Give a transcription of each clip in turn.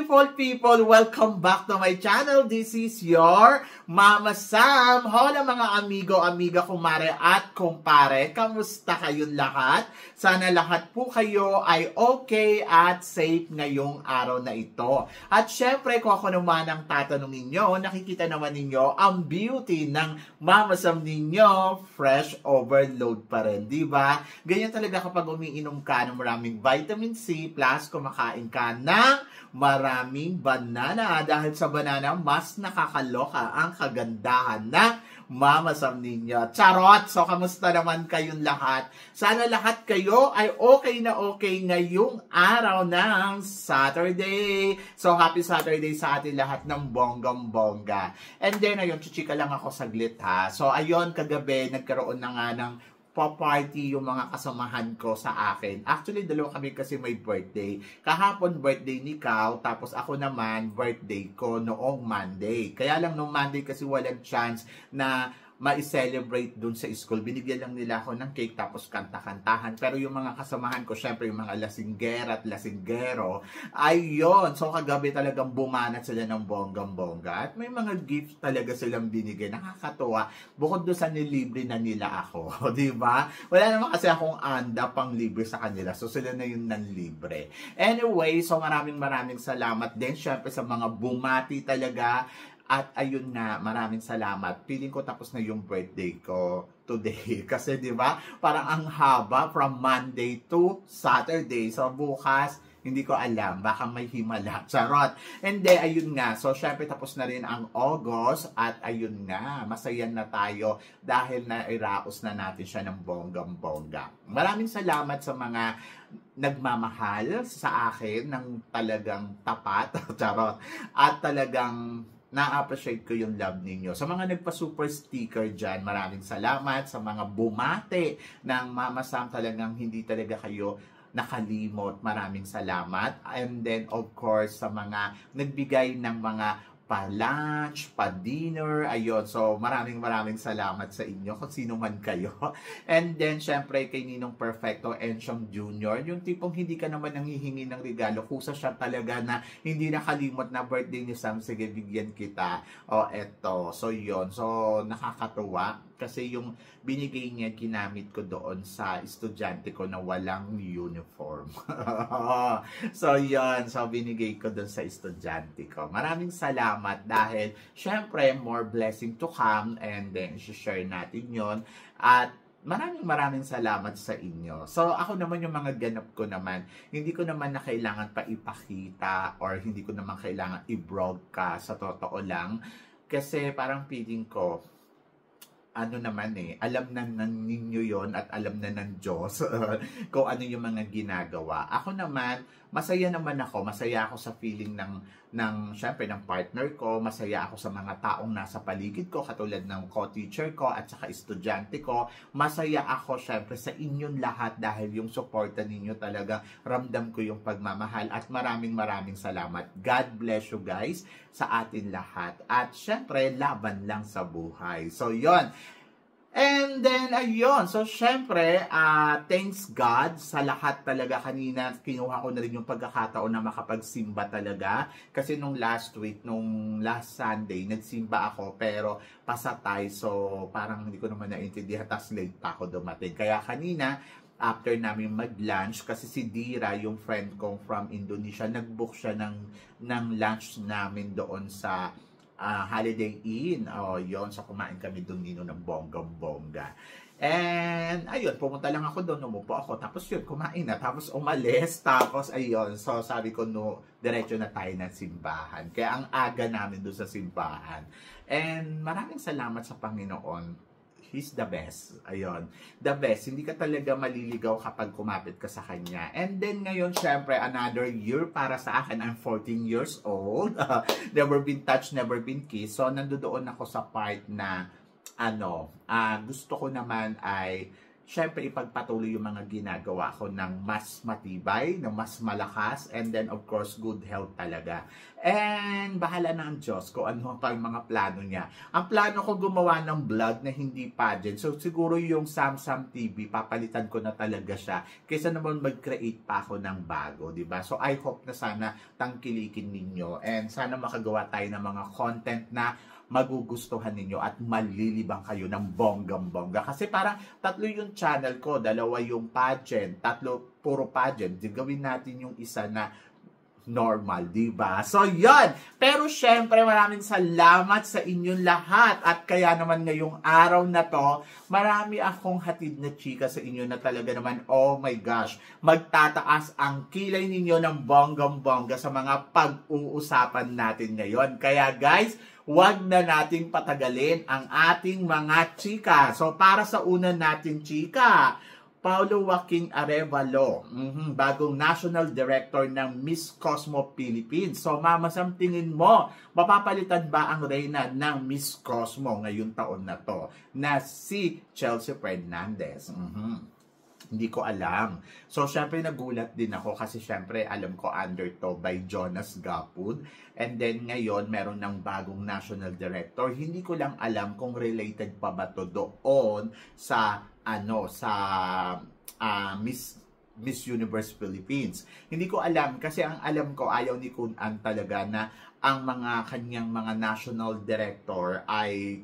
beautiful people! Welcome back to my channel. This is your Mama Sam. Hola mga amigo, amiga, kumare at kumpare. Kamusta kayong lahat? Sana lahat po kayo ay okay at safe ngayong araw na ito. At syempre, kung ako naman ang tatanungin nyo, nakikita naman ninyo ang beauty ng Mama Sam ninyo, fresh overload pa rin, di ba? Ganyan talaga kapag umiinom ka ng maraming vitamin C plus kumakain ka ng maraming banana dahil sa banana mas nakakaloka ang kagandahan ng Mama Sam ninyo. Charot! So, kamusta naman kayong lahat? Sana lahat kayo ay okay na okay ngayong araw ng Saturday. So, happy Saturday sa atin lahat ng bonggang-bongga. And then, ayun, chichika lang ako saglit ha. So, ayun, kagabi, nagkaroon na nga ng pa-party yung mga kasamahan ko sa akin. Actually, dalawa kami kasi may birthday. Kahapon birthday ni Kao, tapos ako naman birthday ko noong Monday. Kaya lang noong Monday kasi walang chance na ma-celebrate dun sa school. Binigyan lang nila ako ng cake tapos kanta-kantahan. Pero yung mga kasamahan ko, syempre yung mga lasinggera at lasinggero, ayun. So kagabi talagang bumanat sila ng bonggang-bongga. At may mga gifts talaga silang binigay. Nakakatuwa. Bukod doon sa nilibre na nila ako. Di ba? Wala naman kasi akong anda pang libre sa kanila. So sila na yung nanlibre. Anyway, so maraming salamat din. Syempre sa mga bumati talaga. At ayun nga, maraming salamat. Feeling ko tapos na yung birthday ko today. Kasi di ba parang ang haba from Monday to Saturday. So bukas, hindi ko alam. Baka may himala. Charot. And then, ayun nga. So, syempre, tapos na rin ang August. At ayun nga, masaya na tayo dahil nairaos na natin siya ng bonggang-bongga. Maraming salamat sa mga nagmamahal sa akin ng talagang tapat. Charot. At talagang na-appreciate ko yung love ninyo. Sa mga nagpa-super sticker dyan, maraming salamat. Sa mga bumate ng Mama Sam, talagang hindi talaga kayo nakalimot. Maraming salamat. And then, of course, sa mga nagbigay ng mga pa-lunch, pa-dinner, ayun. So, maraming salamat sa inyo kung sino man kayo. And then, syempre, kay Ninong Perfecto and Siyang Junior, yung tipong hindi ka naman nanghihingi ng regalo, kusa siya talaga na hindi nakalimot na birthday ni Sam, sige, bigyan kita. O, eto. So, yun. So, nakakatuwa. Kasi yung binigay niya, ginamit ko doon sa estudyante ko na walang uniform. So, yun. So, binigay ko doon sa estudyante ko. Maraming salamat dahil, syempre, more blessing to come and then, share natin yon. At maraming salamat sa inyo. So, ako naman yung mga ganap ko naman, hindi ko naman na kailangan pa ipakita or hindi ko naman kailangan i-broadcast sa totoo lang. Kasi parang feeling ko, ano naman alam na ninyo yon at alam na ng Diyos kung ano yung mga ginagawa. Ako naman, masaya naman ako. Masaya ako sa feeling syempre, ng partner ko. Masaya ako sa mga taong nasa paligid ko, katulad ng co-teacher ko at saka estudyante ko. Masaya ako, syempre, sa inyong lahat dahil yung suporta ninyo talaga, ramdam ko yung pagmamahal at maraming salamat. God bless you guys sa atin lahat. At syempre, laban lang sa buhay. So, yon. And then, ayun. So, syempre, thanks God sa lahat talaga. Kanina, kinuha ko na rin yung pagkakataon na makapagsimba talaga. Kasi nung last week, nung last Sunday, nagsimba ako. Pero, pasatay. So, parang hindi ko naman naintindihan. Tapos late pa ako dumating. Kaya kanina, after namin mag-lunch, kasi si Dira, yung friend kong from Indonesia, nag-book siya ng lunch namin doon sa Holiday Inn. Yun. So, kumain kami doon ng bonggang-bongga. And, ayun, pumunta lang ako doon, umupo ako. Tapos yun, kumain na. Tapos umalis. Tapos, ayun. So, sabi ko, diretso na tayo ng simbahan. Kaya ang aga namin doon sa simbahan. And, maraming salamat sa Panginoon. He's the best. Ayun. The best. Hindi ka talaga maliligaw kapag kumapit ka sa Kanya. And then ngayon, syempre, another year para sa akin. I'm 14 years old. Never been touched, never been kissed. So, nandoon ako sa part na, gusto ko naman ay syempre ipagpatuloy yung mga ginagawa ko ng mas matibay, ng mas malakas, and then of course good health talaga. And bahala na ang Diyos kung ano pa yung mga plano niya. Ang plano ko gumawa ng vlog na hindi pageant. So siguro yung Samsam TV, papalitan ko na talaga siya kaysa naman mag-create pa ako ng bago, di ba? So I hope na sana tangkilikin ninyo and sana makagawa tayo ng mga content na magugustuhan ninyo at malilibang kayo ng bonggang-bongga. Kasi parang tatlo yung channel ko, dalawa yung pageant, tatlo puro pageant. Gawin natin yung isa na normal, di ba? So, yon. Pero syempre, maraming salamat sa inyong lahat. At kaya naman ngayong araw na to, marami akong hatid na chika sa inyo na talaga naman, oh my gosh, magtataas ang kilay ninyo ng bonggang-bongga sa mga pag-uusapan natin ngayon. Kaya guys, wag na nating patagalin ang ating mga chika. So, para sa una nating chika, Paulo Joaquin Arevalo, bagong National Director ng Miss Cosmo Philippines. So, Mama Sam, tingin mo, mapapalitan ba ang reyna ng Miss Cosmo ngayong taon na to na si Chelsea Fernandez? Hindi ko alam. So, syempre nagulat din ako kasi syempre alam ko under to by Jonas Gapud. And then ngayon, meron ng bagong national director. Hindi ko lang alam kung related pa ba to doon sa Miss Universe Philippines. Hindi ko alam kasi ang alam ko ayaw ni Kun An talaga na ang mga kanyang mga national director ay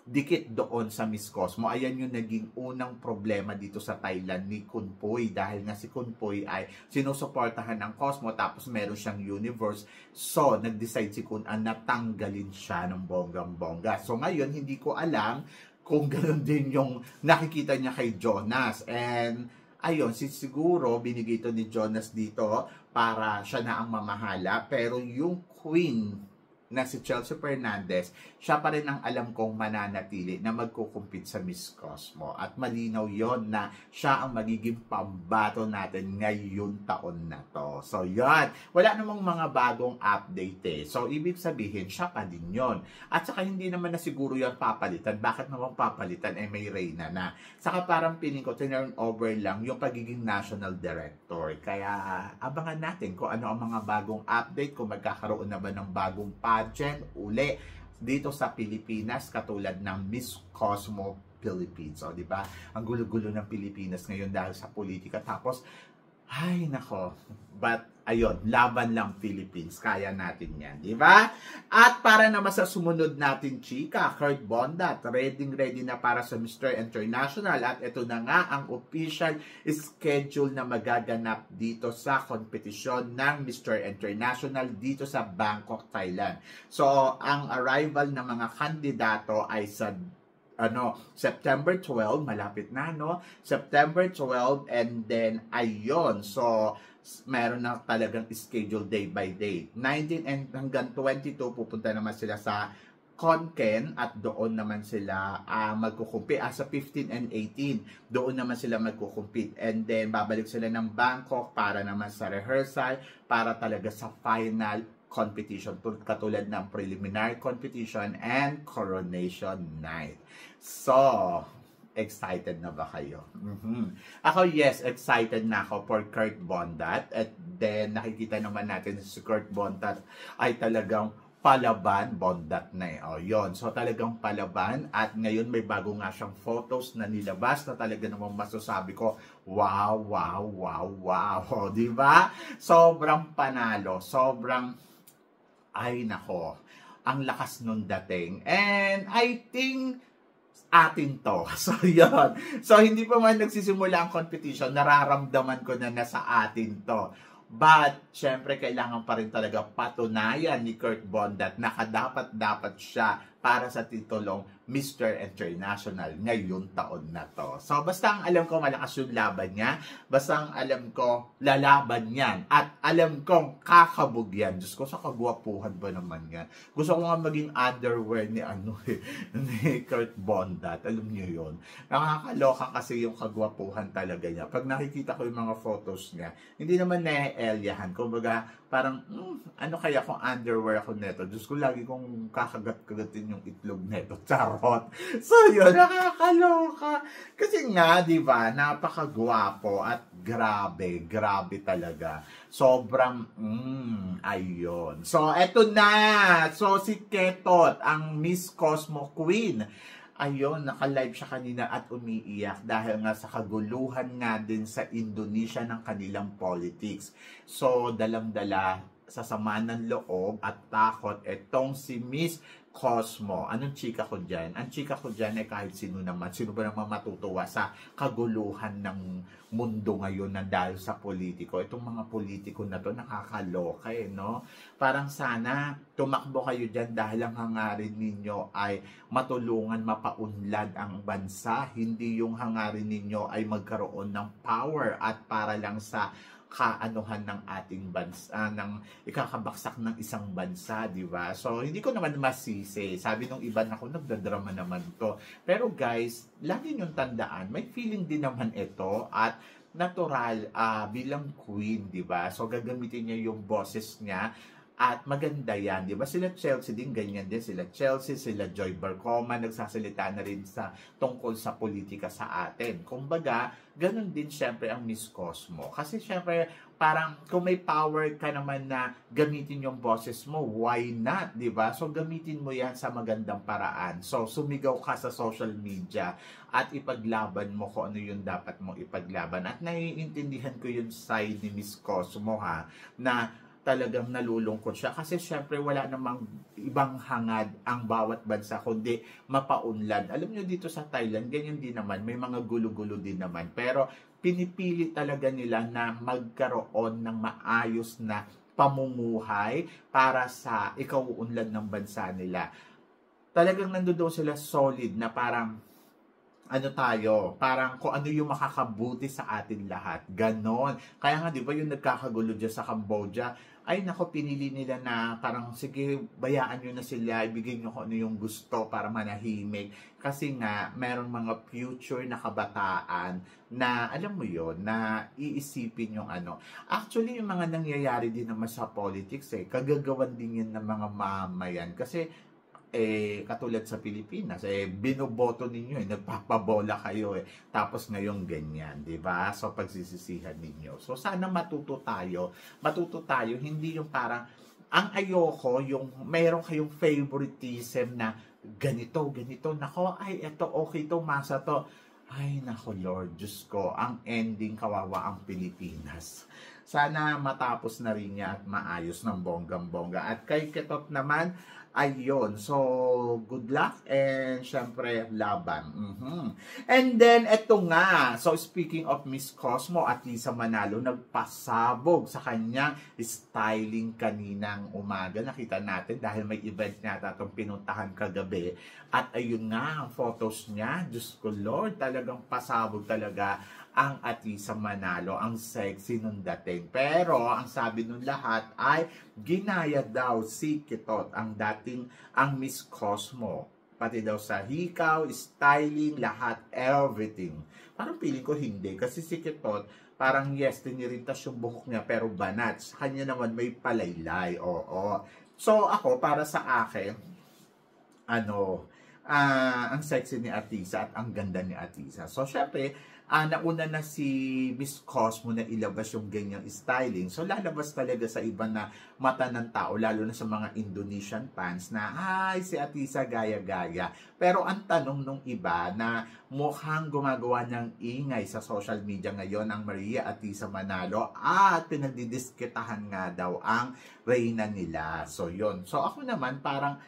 dikit doon sa Miss Cosmo. Ayan yung naging unang problema dito sa Thailand ni Kun Poy dahil nga si Kun Poy ay sinusuportahan ng Cosmo tapos meron siyang universe. So, nag-decide si Kun An na tanggalin siya ng bonggang-bongga. So, ngayon, hindi ko alam kung ganoon din yung nakikita niya kay Jonas. And, ayun, siguro binigay ito ni Jonas dito para siya na ang mamahala. Pero yung queen na si Chelsea Fernandez, siya pa rin ang alam kong mananatili na magkukumpit sa Miss Cosmo. At malinaw yon na siya ang magiging pambato natin ngayong taon na to. So, yon. Wala namang mga bagong update eh. So, ibig sabihin, siya pa din yon. At saka hindi naman na siguro yon papalitan. Bakit naman papalitan? Eh, may reyna na. Saka parang piling ko, turn over lang yung pagiging national director. Kaya, abangan natin kung ano ang mga bagong update, kung magkakaroon na ba ng bagong pageant uli dito sa Pilipinas katulad ng Miss Cosmo Philippines. O, di ba? Ang gulo-gulo ng Pilipinas ngayon dahil sa politika. Tapos, ay nako. But, ayun, laban lang Philippines. Kaya natin yan, di ba? At para naman sa sumunod natin, chika, Kurt Bondat, ready na para sa Mr. International. At ito na nga ang official schedule na magaganap dito sa kompetisyon ng Mr. International dito sa Bangkok, Thailand. So, ang arrival ng mga kandidato ay sa September 12, malapit na, no? September 12, and then, ayun. So, meron na talagang schedule day by day. 19 and hanggang 22, pupunta naman sila sa Konken at doon naman sila magkukumpit. Sa 15 and 18, doon naman sila magkukumpit. And then, babalik sila ng Bangkok para naman sa rehearsal, para talaga sa final competition, katulad ng preliminary competition and coronation night. So, excited na ba kayo? Ako, yes, excited na ako for Kurt Bondat. At then, nakikita naman natin si Kurt Bondat ay talagang palaban, Bondat na eh. O, yun. So, talagang palaban. At ngayon, may bago nga siyang photos na nilabas na talaga namang masasabi ko, wow, wow, wow, wow. O, diba? Sobrang panalo. Sobrang, ay nako, ang lakas nun dating. And I think, atin to. So, yun. So, hindi pa man nagsisimula ang competition, nararamdaman ko na nasa atin to. But, syempre, kailangan pa rin talaga patunayan ni Kurt Bondat na dapat siya para sa titulong Mr. International ngayong taon na to. So, basta ang alam ko malakas yung laban niya. Basta ang alam ko lalaban yan. At alam kong kakabog yan. Diyos ko, sa kagwapuhan ba naman yan? Gusto ko nga maging underwear ni ni Kurt Bondat. Alam niyo yun. Nakakaloka kasi yung kagwapuhan talaga niya. Pag nakikita ko yung mga photos niya, hindi naman na-elyahan. Kumbaga, parang, ano kaya kung underwear ako neto? Diyos ko, lagi kong kakagat-kagatin yung itlog neto. Charot. So, yun, nakakaloka. Kasi nga, di ba, napakagwapo at grabe, grabe talaga. Sobrang, ayun. So, eto na. So, si Ketot, ang Miss Cosmo Queen. Ayun, naka-live siya kanina at umiiyak dahil nga sa kaguluhan nga din sa Indonesia ng kanilang politics. So, dalang-dala sa sama ng loob at takot itong si Miss Cosmo. Anong chika ko dyan? Ang chika ko dyan ay kahit sino naman. Sino ba naman matutuwa sa kaguluhan ng mundo ngayon na dahil sa politiko? Itong mga politiko na to nakakaloka no? Parang sana tumakbo kayo dyan dahil ang hangarin ninyo ay matulungan mapaunlad ang bansa. Hindi yung hangarin ninyo ay magkaroon ng power at para lang sa kaanuhan ng ating bansa, ng ikakabaksak ng isang bansa, di ba? So, hindi ko naman masisi. Sabi nung iba na ako, nagdadrama naman to. Pero guys, lagi niyong tandaan, may feeling din naman ito at natural bilang queen, di ba? So, gagamitin niya yung boses niya at maganda yan, di ba? Sila Chelsea din, ganyan din. Sila Chelsea, sila Joy Barcoma, nagsasalita na rin sa tungkol sa politika sa atin. Kumbaga, ganun din syempre ang Miss Cosmo. Kasi syempre, parang kung may power ka naman na gamitin yung boses mo, why not, di ba? So, gamitin mo yan sa magandang paraan. So, sumigaw ka sa social media at ipaglaban mo kung ano yung dapat mong ipaglaban. At naiintindihan ko yung side ni Miss Cosmo na talagang nalulungkot siya kasi syempre wala namang ibang hangad ang bawat bansa kundi mapaunlad. Alam niyo dito sa Thailand, ganyan din naman, may mga gulo-gulo din naman. Pero pinipili talaga nila na magkaroon ng maayos na pamumuhay para sa ikauunlad ng bansa nila. Talagang nandoon sila solid na parang parang kung ano yung makakabuti sa atin lahat. Ganon. Kaya nga, di ba yung nagkakagulo dyan sa Cambodia, ay nako, pinili nila na parang, sige, bayaan nyo na sila, ibigay nyo kung ano yung gusto para manahimik. Kasi nga, meron mga future na kabataan na, alam mo yon na iisipin yung ano. Actually, yung mga nangyayari din naman sa politics, kagagawan din yun ng mga mamayan. Kasi, katulad sa Pilipinas, binoboto ninyo, nagpapabola kayo, tapos ngayon ganyan, di ba? So, pagsisisihan ninyo. So, sana matuto tayo, hindi yung parang, ang ayoko, yung mayroon kayong favoritism na ganito, nako, ay, eto, okay to, masa to. Ay, nako, Lord, Diyos ko, ang ending kawawa ang Pilipinas. Sana matapos na rin niya at maayos ng bonggang-bongga. At kay Ketot naman, ayun. So, good luck and syempre, laban. And then, eto nga. So, speaking of Miss Cosmo at Lisa Manalo, nagpasabog sa kanyang styling kaninang umaga. Nakita natin dahil may event niya itong pinuntahan kagabi. At ayun nga, ang photos niya. Diyos ko, Lord, talagang pasabog talaga ang Atisa Manalo, ang sexy nung dating. Pero, ang sabi nung lahat ay ginaya daw si Ketot, ang Miss Cosmo. Pati daw sa hikaw, styling, lahat, everything. Parang feeling ko hindi. Kasi si Ketot, parang yes, tinirintas yung buhok niya, pero banat. Sa kanya naman may palaylay. Oo. So, ako, para sa akin, ang sexy ni Atisa at ang ganda ni Atisa. So, syempre, nauna na si Miss Cosmo na ilabas yung ganyang styling. So, lalabas talaga sa iba na mata ng tao, lalo na sa mga Indonesian fans na, ay, si Atisa gaya-gaya. Pero ang tanong nung iba na mukhang gumagawa ng ingay sa social media ngayon ang Maria Atisa Manalo at pinagdidiskitahan nga daw ang reyna nila. So, yun. So, ako naman parang,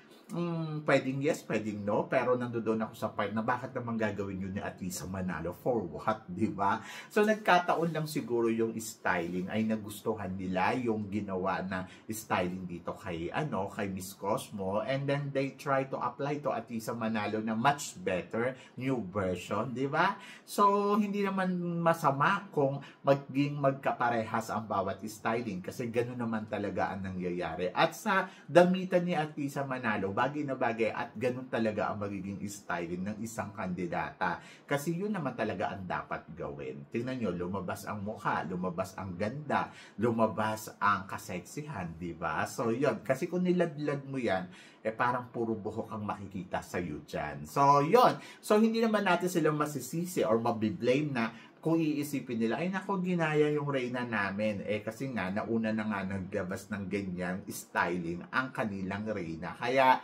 pwedeng yes, pwedeng no, pero nandoon ako sa part na bakit naman gagawin yun ni Atisa Manalo, for what, di ba? So, nagkataon lang siguro yung styling ay nagustuhan nila yung ginawa na styling dito kay Miss Cosmo, and then they try to apply to Atisa Manalo na much better, new version, di ba? So, hindi naman masama kung magkaparehas ang bawat styling kasi gano'n naman talaga ang nangyayari. At sa damitan ni Atisa Manalo, bagay na bagay at ganun talaga ang magiging styling ng isang kandidata. Kasi yun naman talaga ang dapat gawin. Tingnan nyo, lumabas ang mukha, lumabas ang ganda, lumabas ang kaseksihan, di ba? So yun, kasi kung nilaglag mo yan, parang puro buhok ang makikita sa iyo dyan. So yun, so hindi naman natin sila masisisi or mabiblame na kung iisipin nila, ay nako, ginaya yung reyna namin. Kasi nga, nauna na nga naglabas ng ganyang styling ang kanilang reyna. Kaya,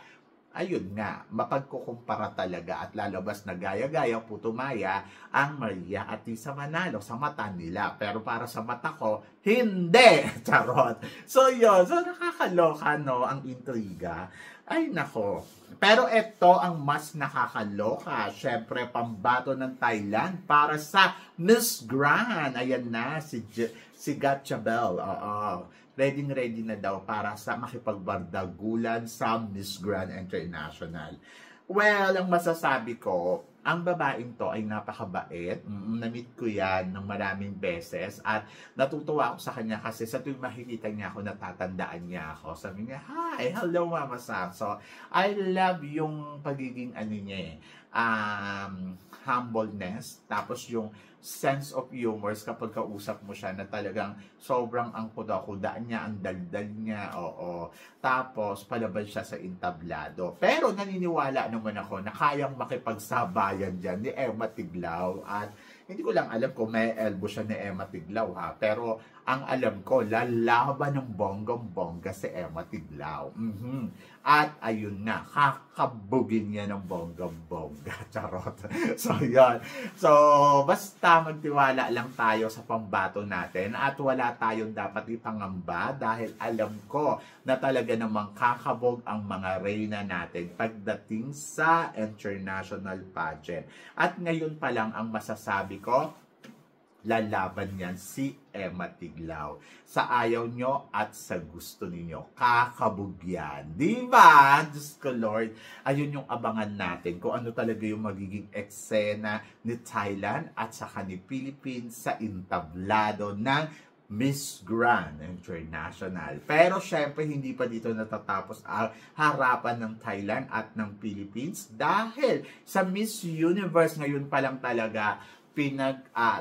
ayun nga, mapagkukumpara talaga at lalabas na gaya-gaya, putumaya ang Maria Atisa Manalo sa mata nila. Pero para sa mata ko, hindi! Charot! So yun, so nakakaloka, no, ang intriga. Ay nako. Pero ito ang mas nakakaloka. Syempre, pambato ng Thailand para sa Miss Grand. Ayan na, si Gatchabel. Ready na daw para sa makipagbardagulan sa Miss Grand International. Well, ang masasabi ko, ang babaeng to ay napakabait. Na-meet ko yan ng maraming beses at natutuwa ako sa kanya kasi sa tuwing makikita niya ako, natatandaan niya ako. Sabi niya, hi, hello Mama Sam. So, I love yung pagiging niya humbleness, tapos yung sense of humor kapag kausap mo siya na talagang sobrang ang kuda-kudaan niya, ang daldal niya, oo. Tapos, palabas siya sa entablado. Pero naniniwala naman ako na kayang makipagsabayan dyan ni Emma Tiglao at hindi ko lang alam kung may elbow siya ni Emma Tiglao ha, pero ang alam ko, lalaban ng bonggang-bongga si Emma Tiglao. At ayun na, kakabugin niya ng bonggang-bongga. Charot. So, yan. So, basta magtiwala lang tayo sa pambato natin at wala tayong dapat ipangamba dahil alam ko na talaga namang kakabog ang mga reyna natin pagdating sa international pageant. At ngayon pa lang ang masasabi ko, lalaban yan si Emma Tiglao. Sa ayaw nyo at sa gusto ninyo. Kakabog yan. Diba? Diyos ko Lord. Ayun yung abangan natin kung ano talaga yung magiging eksena ni Thailand at saka ni Philippines sa entablado ng Miss Grand International. Pero syempre hindi pa dito natatapos ang harapan ng Thailand at ng Philippines dahil sa Miss Universe ngayon pa lang talaga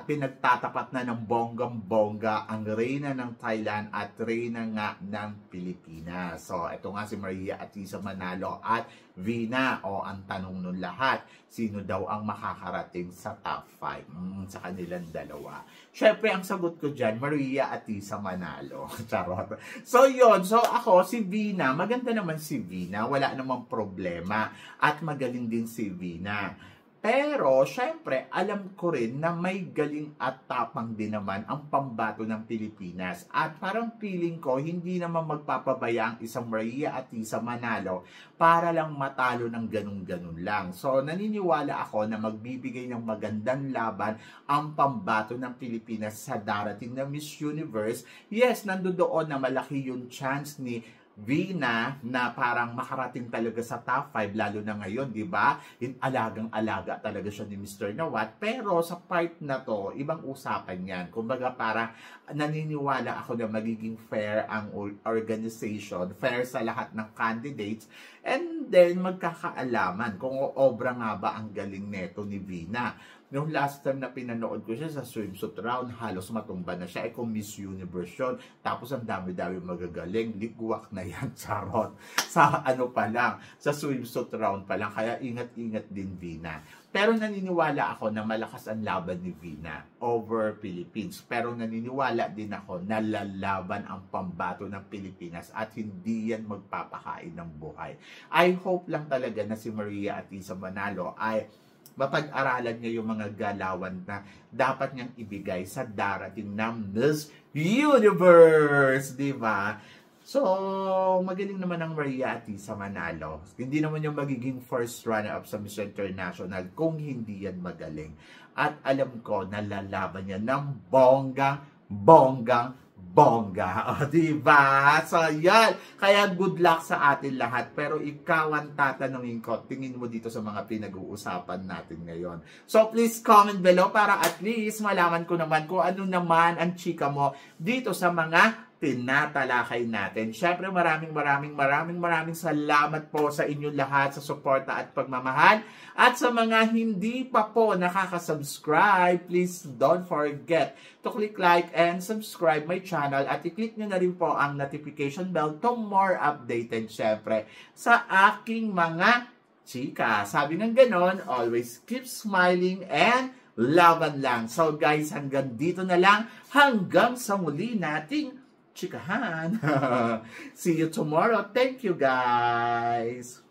pinagtatapat na ng bonggang-bongga ang reyna ng Thailand at reyna nga ng Pilipinas. So, ito nga si Maria Atisa Manalo at Vina. O, ang tanong nun lahat, sino daw ang makakarating sa top 5 sa kanilang dalawa? Syempre, ang sagot ko dyan, Maria Atisa Manalo. Charot. So, yun. So, ako, si Vina, maganda naman si Vina. Wala namang problema. At magaling din si Vina. Pero, syempre, alam ko rin na may galing at tapang din naman ang pambato ng Pilipinas. At parang feeling ko, hindi naman magpapabaya ang isang Maria Atisa Manalo para lang matalo ng ganun-ganun lang. So, naniniwala ako na magbibigay ng magandang laban ang pambato ng Pilipinas sa darating na Miss Universe. Yes, nandoon na malaki yung chance ni Vina na parang makarating talaga sa top 5 lalo na ngayon, di ba? Alagang-alaga talaga siya ni Mr. Nawat. Pero sa part na to, ibang usapan yan. Kumbaga para naniniwala ako na magiging fair ang organization, fair sa lahat ng candidates, and then magkakaalaman kung obra nga ba ang galing neto ni Vina. Yung last time na pinanood ko siya sa swimsuit round, halos matumba na siya. Kung Miss Universe yun. Tapos ang dami-dami magagaling. Ligwak na yan, charot. Sa ano pa lang, sa swimsuit round pa lang. Kaya ingat-ingat din Vina. Pero naniniwala ako na malakas ang laban ni Vina over Philippines. Pero naniniwala din ako na lalaban ang pambato ng Pilipinas at hindi yan magpapakain ng buhay. I hope lang talaga na si Maria Atisa Manalo ay mapag-aralan niya yung mga galawan na dapat niyang ibigay sa darating na Miss Universe, di ba? So, magaling naman ang Maria Atisa Manalo. Hindi naman yung magiging first runner-up sa Miss International kung hindi yan magaling. At alam ko, nalalaban niya ng bonggang-bongga. O, diba? So, yan. Kaya good luck sa atin lahat. Pero ikaw ang tatanungin ko, tingin mo dito sa mga pinag-uusapan natin ngayon. So, please comment below para at least malaman ko naman kung ano naman ang chika mo dito sa mga tinatalakay natin. Syempre maraming salamat po sa inyong lahat sa suporta at pagmamahal. At sa mga hindi pa po nakaka-subscribe, please don't forget to click like and subscribe my channel at i-click nyo na rin po ang notification bell to more updated syempre sa aking mga chika. Sabi ng ganon, always keep smiling and laban lang. So guys, hanggang dito na lang. Hanggang sa muli nating chikahan. See you tomorrow. Thank you guys.